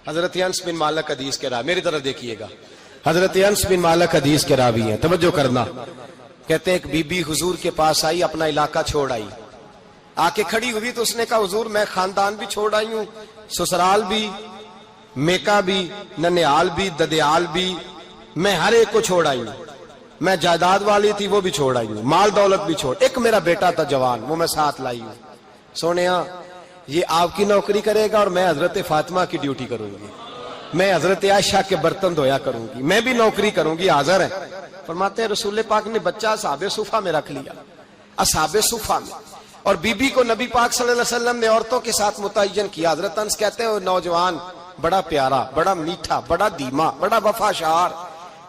حضرت انس بن مالک حدیث کے راوی، میری طرف دیکھیے گا، حضرت انس بن مالک حدیث کے راوی ہیں، توجہ کرنا۔ کہتے ہیں ایک بی بی حضور کے پاس آئی، اپنا علاقہ چھوڑ آئی، آ کے کھڑی ہوئی تو اس نے کہا حضور میں خاندان بھی چھوڑ آئی ہوں، سسرال بھی، میکا بھی، ننیال بھی، ددیال بھی، میں ہر ایک کو چھوڑ آئی ہوں، میں جائیداد والی تھی وہ بھی چھوڑ آئی ہوں، مال دولت بھی چھوڑ، ایک میرا بیٹا تھا جوان وہ میں ساتھ لائی ہوں۔ سونیا یہ آپ کی نوکری کرے گا اور میں حضرت فاطمہ کی ڈیوٹی کروں گی، میں حضرت عائشہ کے برتن دھویا کروں گی، میں بھی نوکری کروں گی، حاضر ہے۔ فرماتے ہیں رسول پاک نے بچہ اصحاب صفہ میں رکھ لیا، اصحاب صفہ میں، اور بی بی کو نبی پاک صلی اللہ علیہ وسلم نے عورتوں کے ساتھ متعین کیا۔ حضرت انس کہتے ہیں وہ نوجوان بڑا پیارا، بڑا میٹھا، بڑا دھیما، بڑا وفاشار،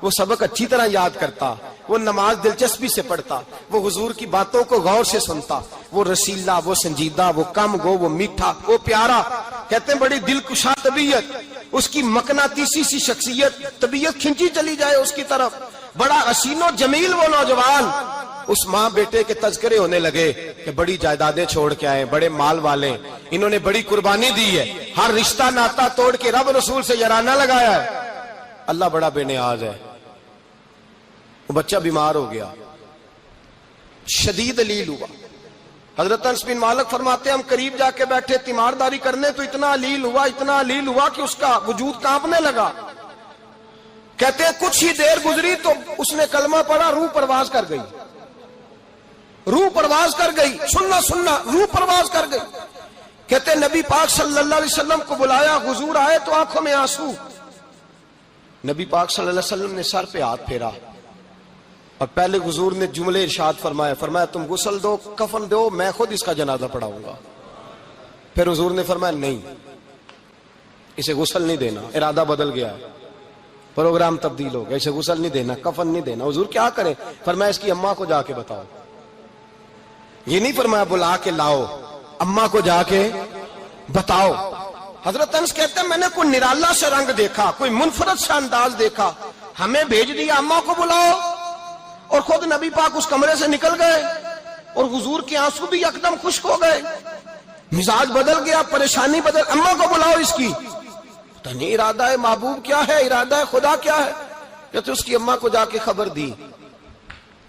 وہ سبق اچھی طرح یاد کرتا، وہ نماز دلچسپی سے پڑھتا، وہ حضور کی باتوں کو غور سے سنتا، وہ رسیلا، وہ سنجیدہ، وہ کم گو، وہ میٹھا، وہ پیارا۔ کہتے ہیں بڑی دلکشا طبیعت، اس کی مقناطیسی سی شخصیت، طبیعت کھنچی چلی جائے اس کی طرف، بڑا حسین و جمیل وہ نوجوان۔ اس ماں بیٹے کے تذکرے ہونے لگے کہ بڑی جائیدادیں چھوڑ کے آئے، بڑے مال والے، انہوں نے بڑی قربانی دی ہے، ہر رشتہ ناتا توڑ کے رب رسول سے یارانہ لگایا ہے، اللہ بڑا بے نیاز ہے۔ وہ بچہ بیمار ہو گیا، شدید علیل ہوا۔ حضرت انس بن مالک فرماتے ہیں ہم قریب جا کے بیٹھے تیمارداری کرنے تو اتنا علیل ہوا، اتنا علیل ہوا کہ اس کا وجود کانپنے لگا۔ کہتے ہیں کچھ ہی دیر گزری تو اس نے کلمہ پڑھا، روح پرواز کر گئی، روح پرواز کر گئی، سننا روح پرواز کر گئی۔ کہتے ہیں نبی پاک صلی اللہ علیہ وسلم کو بلایا، حضور آئے تو آنکھوں میں آنسو۔ نبی پاک صلی اللہ علیہ وسلم نے سر پہ ہاتھ پھیرا اور پہلے حضور نے جملے ارشاد فرمایا تم غسل دو، کفن دو، میں خود اس کا جنازہ پڑھاؤں گا۔ پھر حضور نے فرمایا نہیں، اسے غسل نہیں دینا، ارادہ بدل گیا ہے، پروگرام تبدیل ہو گیا، اسے غسل نہیں دینا، کفن نہیں دینا۔ حضور کیا کریں؟ فرمایا اس کی اماں کو جا کے بتاؤ۔ یہ نہیں فرمایا بلا کے لاؤ، اماں کو جا کے بتاؤ۔ حضرت انس کہتے ہیں میں نے کوئی نرالا سے رنگ دیکھا، کوئی منفرد سا انداز دیکھا، ہمیں بھیج دیا اماں کو بلاؤ، اور خود نبی پاک اس کمرے سے نکل گئے اور حضور کے آنسو بھی یکدم خشک ہو گئے، مزاج بدل گیا، پریشانی بدل، اماں کو بلاؤ اس کی۔ پتہ نہیں ارادہ ہے محبوب کیا ہے، ارادہ ہے خدا کیا ہے۔ کہتے اس کی اماں کو جا کے خبر دی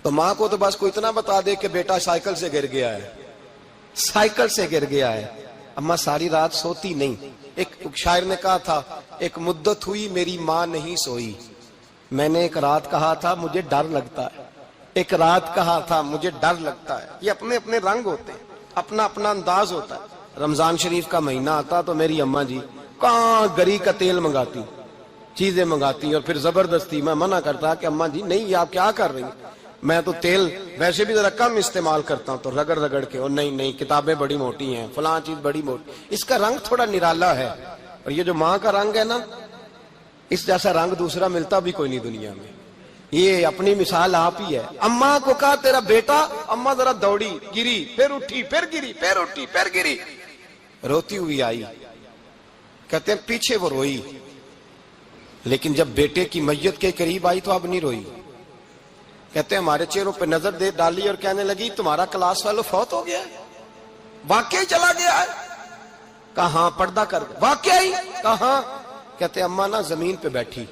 تو ماں کو تو بس کوئی اتنا بتا دے کہ بیٹا سائیکل سے گر گیا ہے، سائیکل سے گر گیا ہے۔ اماں ساری رات سوتی نہیں۔ ایک شاعر نے کہا تھا ایک مدت ہوئی میری ماں نہیں سوئی، میں نے ایک رات کہا تھا مجھے ڈر لگتا ہے، ایک رات کہا تھا مجھے ڈر لگتا ہے۔ یہ اپنے اپنے رنگ ہوتے ہیں، اپنا اپنا انداز ہوتا ہے۔ رمضان شریف کا مہینہ آتا تو میری اماں جی کہاں گری کا تیل منگاتی، چیزیں منگاتی، اور پھر زبردستی میں منع کرتا کہ اماں جی نہیں، یہ آپ کیا کر رہی ہیں، میں تو تیل ویسے بھی ذرا کم استعمال کرتا ہوں، تو رگڑ رگڑ کے، اور نہیں کتابیں بڑی موٹی ہیں، فلاں چیز بڑی موٹی، اس کا رنگ تھوڑا نرالا ہے۔ اور یہ جو ماں کا رنگ ہے نا، اس جیسا رنگ دوسرا ملتا بھی کوئی نہیں دنیا میں۔ یہ اپنی مثال آپ ہی ہے۔ اماں کو کہا تیرا بیٹا، اماں ذرا دوڑی، گری، پھر اٹھی، پھر گری، پھر اٹھی، پھر گری، روتی ہوئی آئی۔ کہتے ہیں پیچھے وہ روئی، لیکن جب بیٹے کی میت کے قریب آئی تو اب نہیں روئی۔ کہتے ہیں ہمارے چہروں پہ نظر دے ڈالی اور کہنے لگی تمہارا کلاس فیلو فوت ہو گیا ہے، واقعی چلا گیا ہے؟ کہاں پردہ کر واقعی؟ کہاں؟ کہتے اماں نا زمین پہ بیٹھی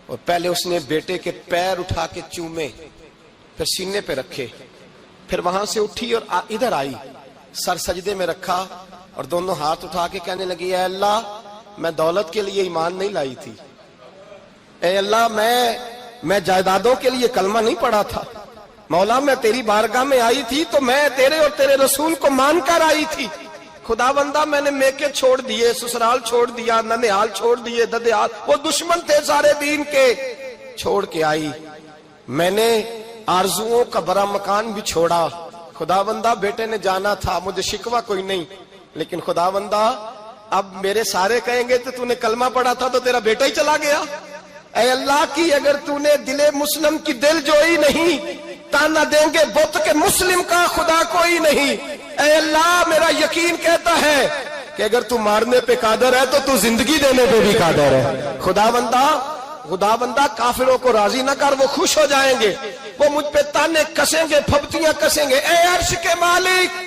اور پہلے اس نے بیٹے کے پیر اٹھا کے چومے، پھر سینے پہ رکھے، پھر وہاں سے اٹھی اور ادھر آئی، سر سجدے میں رکھا اور دونوں ہاتھ اٹھا کے کہنے لگی اے اللہ میں دولت کے لیے ایمان نہیں لائی تھی، اے اللہ میں جائیدادوں کے لیے کلمہ نہیں پڑھا تھا، مولا میں تیری بارگاہ میں آئی تھی تو میں تیرے اور تیرے رسول کو مان کر آئی تھی، خدا بندہ میں نے میکے چھوڑ دیے، سسرال چھوڑ دیا، ننیال چھوڑ دیے، ددیال، وہ دشمن تھے سارے دین کے، چھوڑ کے آئی، میں نے آرزوؤں کا بڑا مکان بھی چھوڑا، خدا بندہ بیٹے نے جانا تھا، مجھے شکوہ کوئی نہیں، لیکن خدا بندہ اب میرے سارے کہیں گے تو نے کلمہ پڑھا تھا تو تیرا بیٹا ہی چلا گیا، اے اللہ کی اگر تو نے دل مسلم کی دل جوئی نہیں، تانا دیں گے بت کے مسلم کا خدا کوئی نہیں، اے اللہ میرا یقین کہتا ہے کہ اگر تو مارنے پہ قادر ہے تو زندگی دینے پہ بھی قادر ہے، خدا بندہ کافروں کو راضی نہ کر، وہ خوش ہو جائیں گے، وہ مجھ پہ تانے کسیں گے، پھپتیاں کسیں گے، اے عرش کے مالک